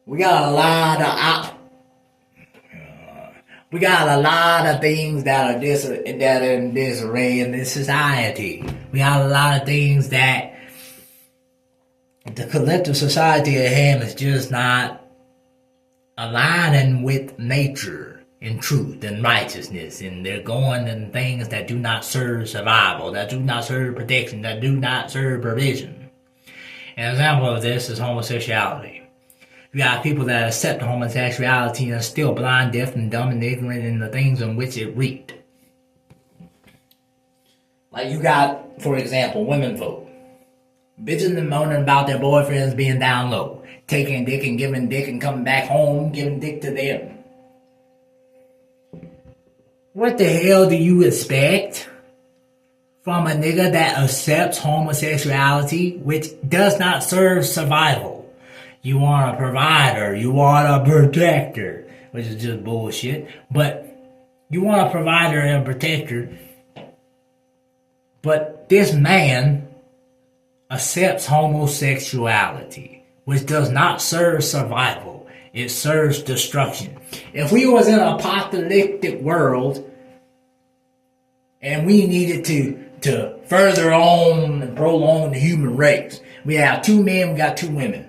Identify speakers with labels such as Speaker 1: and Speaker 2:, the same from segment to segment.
Speaker 1: We got a lot of we got a lot of things that are in disarray in this society. We got a lot of things that the collective society at hand is just not aligning with nature and truth and righteousness, and they're going in things that do not serve survival, that do not serve protection, that do not serve provision. An example of this is homosexuality. You got people that accept homosexuality and are still blind, deaf, and dumb and ignorant in the things in which it reaped. Like you got, for example, women folk. Bitching and moaning about their boyfriends being down low. Taking dick and giving dick and coming back home, giving dick to them. What the hell do you expect from a nigga that accepts homosexuality, which does not serve survival? You want a provider, you want a protector, which is just bullshit. But you want a provider and a protector. But this man accepts homosexuality, which does not serve survival. It serves destruction. If we was in an apocalyptic world and we needed to further on and prolong the human race, we have 2 men, we got 2 women.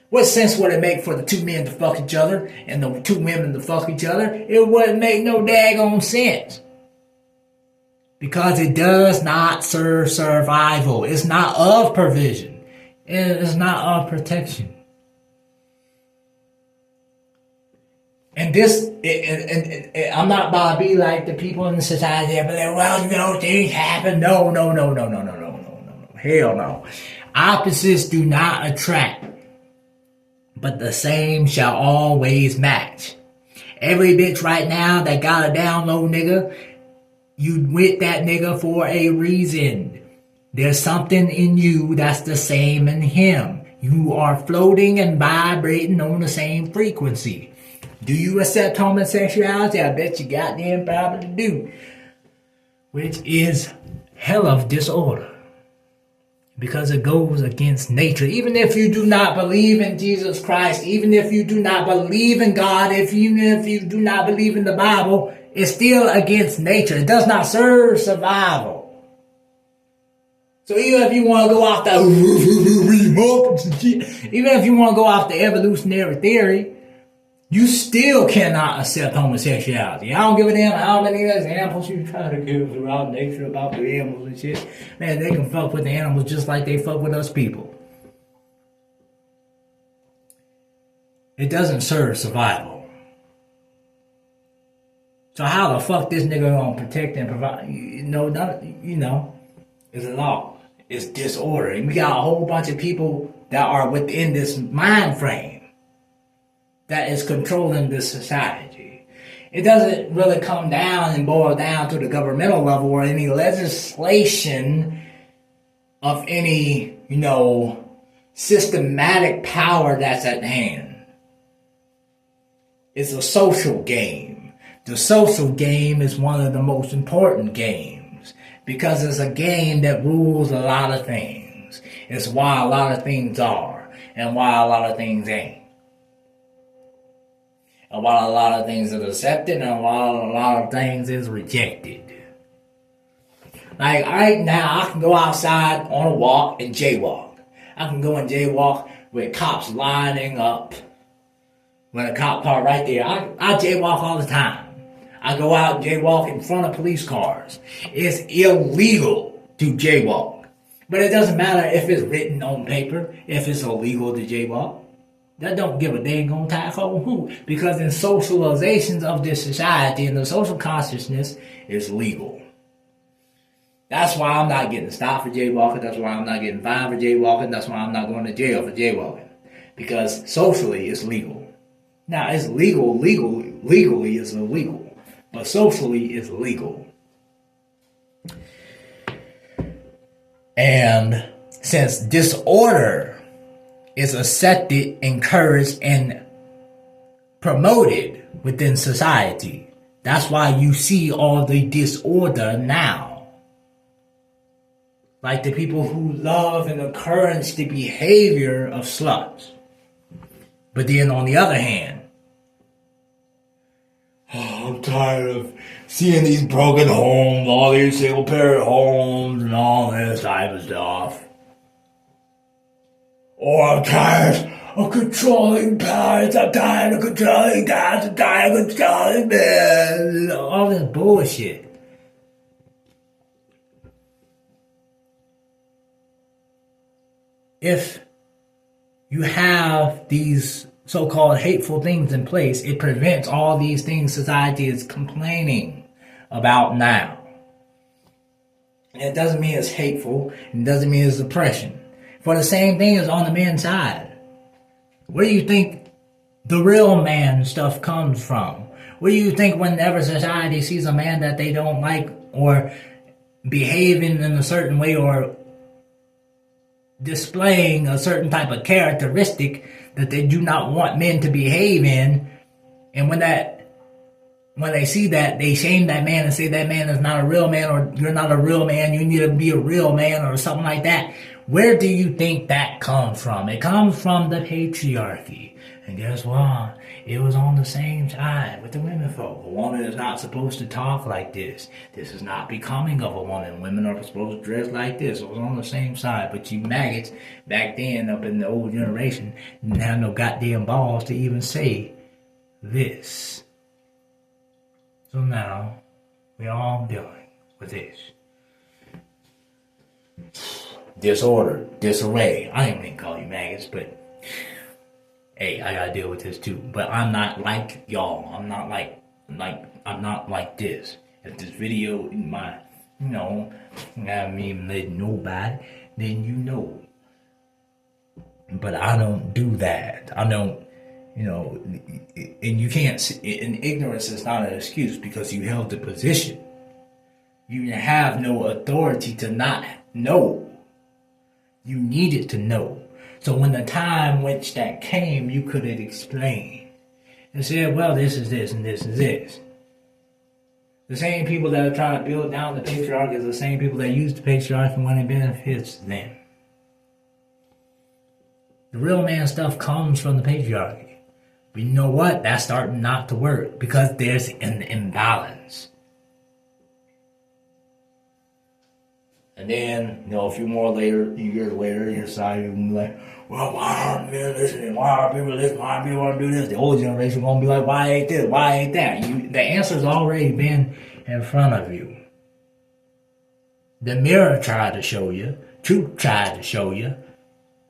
Speaker 1: What sense would it make for the 2 men to fuck each other and the 2 women to fuck each other? It wouldn't make no daggone sense. Because it does not serve survival. It's not of provision. It's not of protection. And this, I'm not about to be like the people in the society that be like, well, things happen. No. Hell no. Opposites do not attract, but the same shall always match. Every bitch right now that got a down low nigga, you with that nigga for a reason. There's something in you that's the same in him. You are floating and vibrating on the same frequency. Do you accept homosexuality? I bet you goddamn probably do. Which is hell of disorder. Because it goes against nature. Even if you do not believe in Jesus Christ, even if you do not believe in God, even if you do not believe in the Bible, it's still against nature. It does not serve survival. So even if you want to go off the even if you want to go off the evolutionary theory, you still cannot accept homosexuality. I don't give a damn how many examples you try to give throughout nature about the animals and shit. Man, they can fuck with the animals just like they fuck with us people. It doesn't serve survival. So how the fuck this nigga gonna protect and provide? It's a law. It's disorder. And we got a whole bunch of people that are within this mind frame that is controlling this society. It doesn't really come down and boil down to the governmental level or any legislation of any, systematic power that's at hand. It's a social game. The social game is one of the most important games because it's a game that rules a lot of things. It's why a lot of things are and why a lot of things ain't. And why a lot of things is accepted and why a lot of things is rejected. Like right now, I can go outside on a walk and jaywalk. I can go and jaywalk with cops lining up. When a cop car right there, I jaywalk all the time. I go out and jaywalk in front of police cars. It's illegal to jaywalk. But it doesn't matter if it's written on paper, if it's illegal to jaywalk. That don't give a dang on time for who. Because in socializations of this society and the social consciousness is legal. That's why I'm not getting stopped for jaywalking. That's why I'm not getting fined for jaywalking. That's why I'm not going to jail for jaywalking. Because socially it's legal. Now it's legally it's illegal. But socially it's legal. And since disorder is accepted, encouraged, and promoted within society. That's why you see all the disorder now. Like the people who love and encourage the behavior of sluts. But then on the other hand, I'm tired of seeing these broken homes, all these single parent homes, and all this type of stuff. Or I'm tired of controlling parents, I'm tired of controlling dads, I'm tired of controlling men, all this bullshit. If you have these so-called hateful things in place, it prevents all these things society is complaining about now. And it doesn't mean it's hateful, it doesn't mean it's oppression. For the same thing is on the men's side. Where do you think the real man stuff comes from? Where do you think whenever society sees a man that they don't like or behaving in a certain way or displaying a certain type of characteristic that they do not want men to behave in, and when they see that, they shame that man and say that man is not a real man, or you're not a real man, you need to be a real man, or something like that. Where do you think that comes from? It comes from the patriarchy. And guess what? It was on the same side with the women folk. A woman is not supposed to talk like this. This is not becoming of a woman. Women are supposed to dress like this. It was on the same side. But you maggots back then, up in the old generation, didn't have no goddamn balls to even say this. So now, we're all dealing with this. Disorder, disarray. I ain't even call you maggots, but hey, I gotta deal with this too. But I'm not like y'all. I'm not I'm not like this. If this video in my, I haven't even let nobody, then you know. But I don't do that. I don't, and you can't, and ignorance is not an excuse because you held the position. You have no authority to not know. You needed to know. So when the time which that came, you could have explained and said, well, this is this and this is this. The same people that are trying to build down the patriarchy is the same people that use the patriarchy when it benefits them. The real man stuff comes from the patriarchy. But you know what? That's starting not to work because there's an imbalance. And then, a few years later, your side will be like, well, why aren't men listening? Why aren't people listening? Why aren't people want to do this? The old generation won't be like, why ain't this? Why ain't that? The answer's already been in front of you. The mirror tried to show you. Truth tried to show you.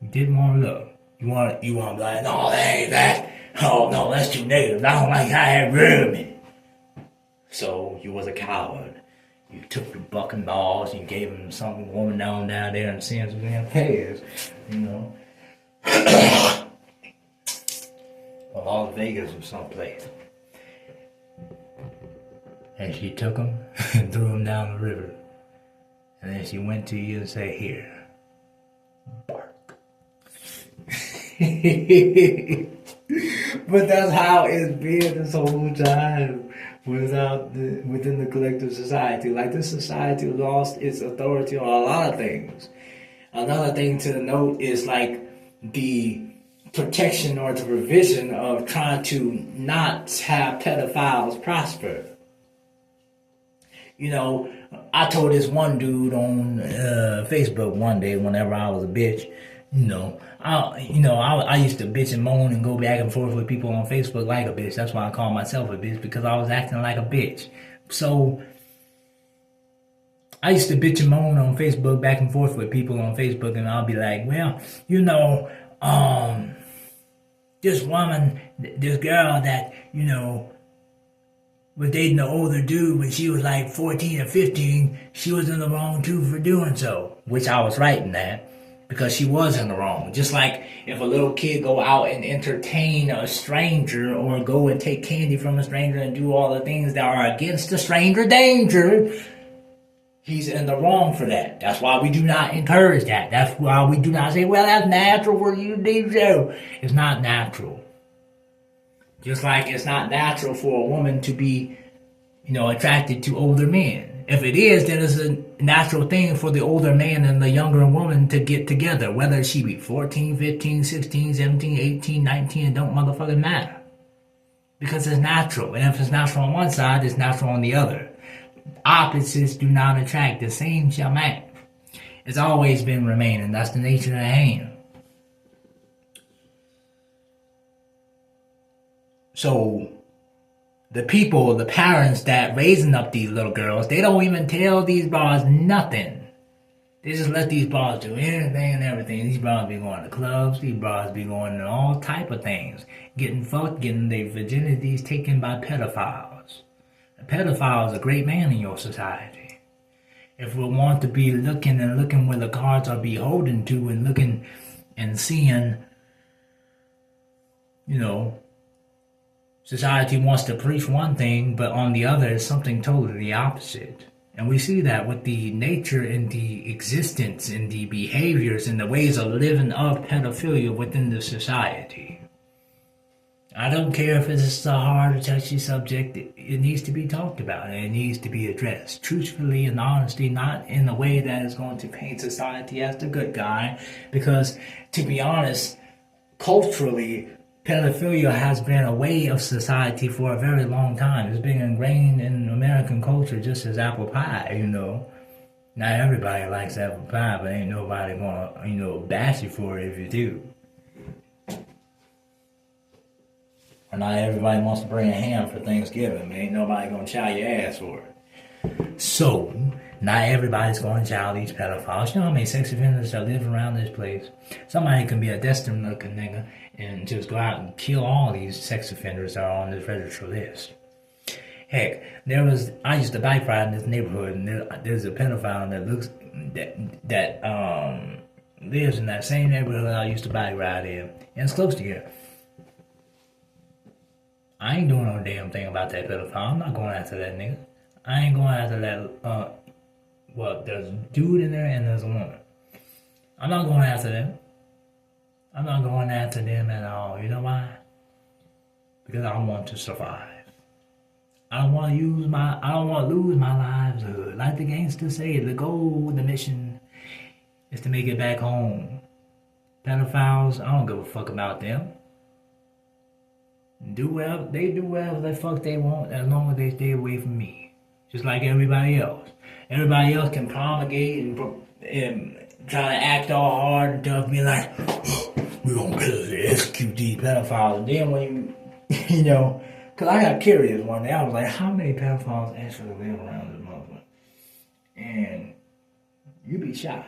Speaker 1: You didn't want to look. You want to be like, no, that ain't that. Oh, no, that's too negative. I don't like how that ruined me. So, you was a coward. You took the bucking balls, you gave him some woman down there and seeing some damn pairs, Well, Las Vegas or someplace. And she took him and threw him down the river. And then she went to you and said, here, bark. But that's how it's been this whole time. Within the collective society. Like this society lost its authority on a lot of things. Another thing to note is like the protection or the provision of trying to not have pedophiles prosper. I told this one dude on Facebook one day whenever I was a bitch, I used to bitch and moan and go back and forth with people on Facebook like a bitch. That's why I call myself a bitch, because I was acting like a bitch. So I used to bitch and moan on Facebook back and forth with people on Facebook, and I'll be like, well, this woman, this girl that, was dating an older dude when she was like 14 or 15, she was in the wrong too for doing so, which I was right in that. Because she was in the wrong. Just like if a little kid go out and entertain a stranger or go and take candy from a stranger and do all the things that are against the stranger danger, he's in the wrong for that. That's why we do not encourage that. That's why we do not say, well, that's natural for you to do so. It's not natural. Just like it's not natural for a woman to be, attracted to older men. If it is, then it's a natural thing for the older man and the younger woman to get together, whether she be 14, 15, 16, 17, 18, 19, it don't motherfucking matter. Because it's natural. And if it's natural on one side, it's natural on the other. Opposites do not attract. The same shall match. It's always been remaining. That's the nature of the hand. So, the people, the parents that raising up these little girls, they don't even tell these bras nothing. They just let these bras do anything and everything. These bras be going to clubs. These bras be going to all type of things. Getting fucked, getting their virginities taken by pedophiles. A pedophile is a great man in your society. If we want to be looking where the cards are beholden to and looking and seeing, society wants to preach one thing, but on the other is something totally opposite. And we see that with the nature and the existence and the behaviors and the ways of living of pedophilia within the society. I don't care if it's a hard or touchy subject, it needs to be talked about and it needs to be addressed truthfully and honestly, not in a way that is going to paint society as the good guy. Because, to be honest, culturally, pedophilia has been a way of society for a very long time. It's been ingrained in American culture just as apple pie, Not everybody likes apple pie, but ain't nobody gonna, bash you for it if you do. Or not everybody wants to bring a ham for Thanksgiving, but ain't nobody gonna chow your ass for it. So, not everybody's gonna chow these pedophiles. You know how many sex offenders that live around this place? Somebody can be a destined looking nigga and just go out and kill all these sex offenders that are on this register list. Heck, I used to bike ride in this neighborhood, and there's a pedophile that lives in that same neighborhood I used to bike ride in, and it's close to here. I ain't doing no damn thing about that pedophile. I'm not going after that nigga. I ain't going after that, there's a dude in there and there's a woman. I'm not going after them. I'm not going after them at all. You know why? Because I want to survive. I don't want to lose my livelihood. Like the gangsters say, the goal, the mission is to make it back home. Pedophiles, I don't give a fuck about them. They do whatever the fuck they want as long as they stay away from me. Just like everybody else. Everybody else can promulgate and try to act all hard and tough, be like, we're gonna execute these pedophiles. And then when because I got curious one day, I was like, how many pedophiles actually live around this motherfucker? And you'd be shocked.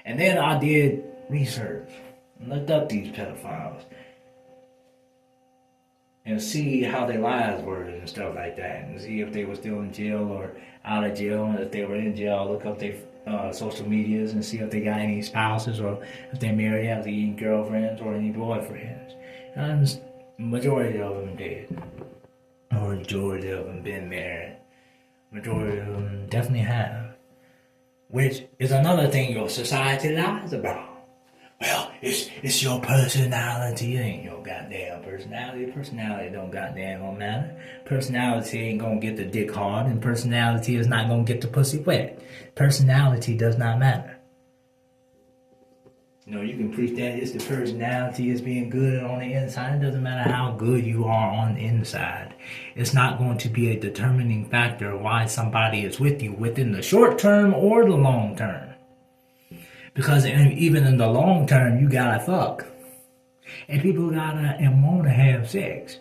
Speaker 1: And then I did research and looked up these pedophiles and see how their lives were and stuff like that, and see if they were still in jail or out of jail. And if they were in jail, look up their social medias and see if they got any spouses or if they married, have any girlfriends or any boyfriends. And the majority of them did. Or majority of them been married. Majority of them definitely have. Which is another thing your society lies about. Well, it's your personality. It ain't your goddamn personality. Personality don't goddamn gonna matter. Personality ain't gonna get the dick hard, and personality is not gonna get the pussy wet. Personality does not matter. You can preach that it's the personality is being good on the inside. It doesn't matter how good you are on the inside. It's not going to be a determining factor why somebody is with you within the short term or the long term. Because even in the long term, you gotta fuck. And people gotta and wanna have sex.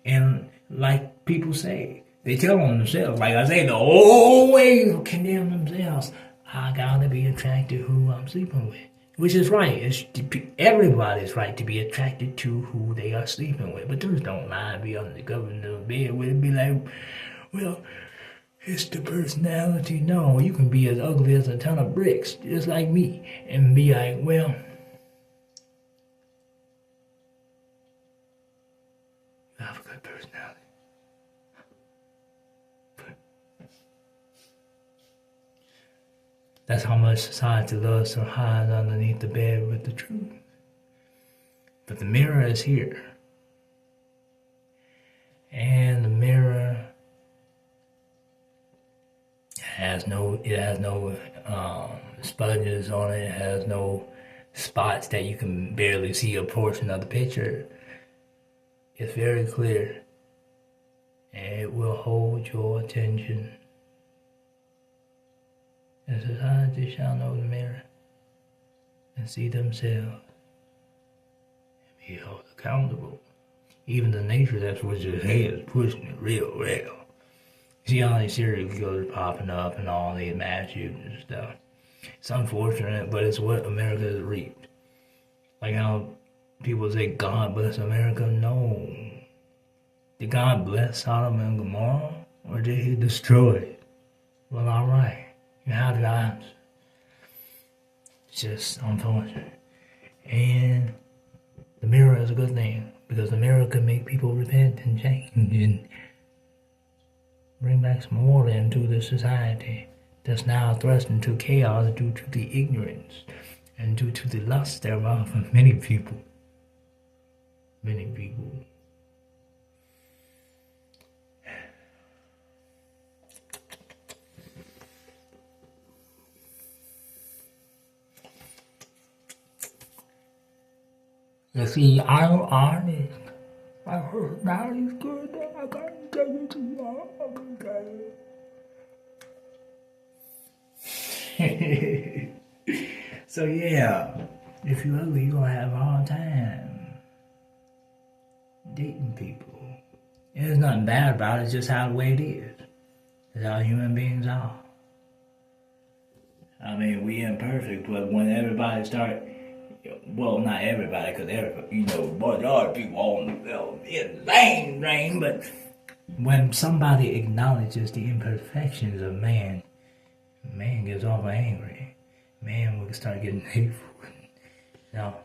Speaker 1: And like people say, they tell on themselves, like I say, the old way to condemn themselves. I gotta be attracted to who I'm sleeping with. Which is right. Everybody's right to be attracted to who they are sleeping with. But those don't mind be under the government of the bed with it. Be like, well, it's the personality. No, you can be as ugly as a ton of bricks, just like me, and be like, well, I have a good personality. But that's how much society loves to hide underneath the bed with the truth. But the mirror is here. And the mirror no sponges on it. It has no spots that you can barely see a portion of the picture. It's very clear, and it will hold your attention. And society shall know the mirror and see themselves and be held accountable. Even the nature that's what your head is pushing it real well. See all these serial killers popping up and all these mass shootings and stuff. It's unfortunate, but it's what America has reaped. Like how people say, God bless America. No. Did God bless Sodom and Gomorrah? Or did he destroy it? Well, alright. You have your answer. It's just unfortunate. And the mirror is a good thing, because the mirror can make people repent and change and bring back some order into the society that's now thrust into chaos due to the ignorance and due to the lust thereof of many people. Many people. You see, I'm honest. My personality's good. I can't take it too long. So yeah, if you're ugly, you're gonna have a hard time dating people. There's nothing bad about it. It's just how the way it is. It's how human beings are. I mean, we imperfect, but when everybody start, well, not everybody, because but there are people on the lane drain, but when somebody acknowledges the imperfections of man gets awful angry. Man will start getting hateful. Now,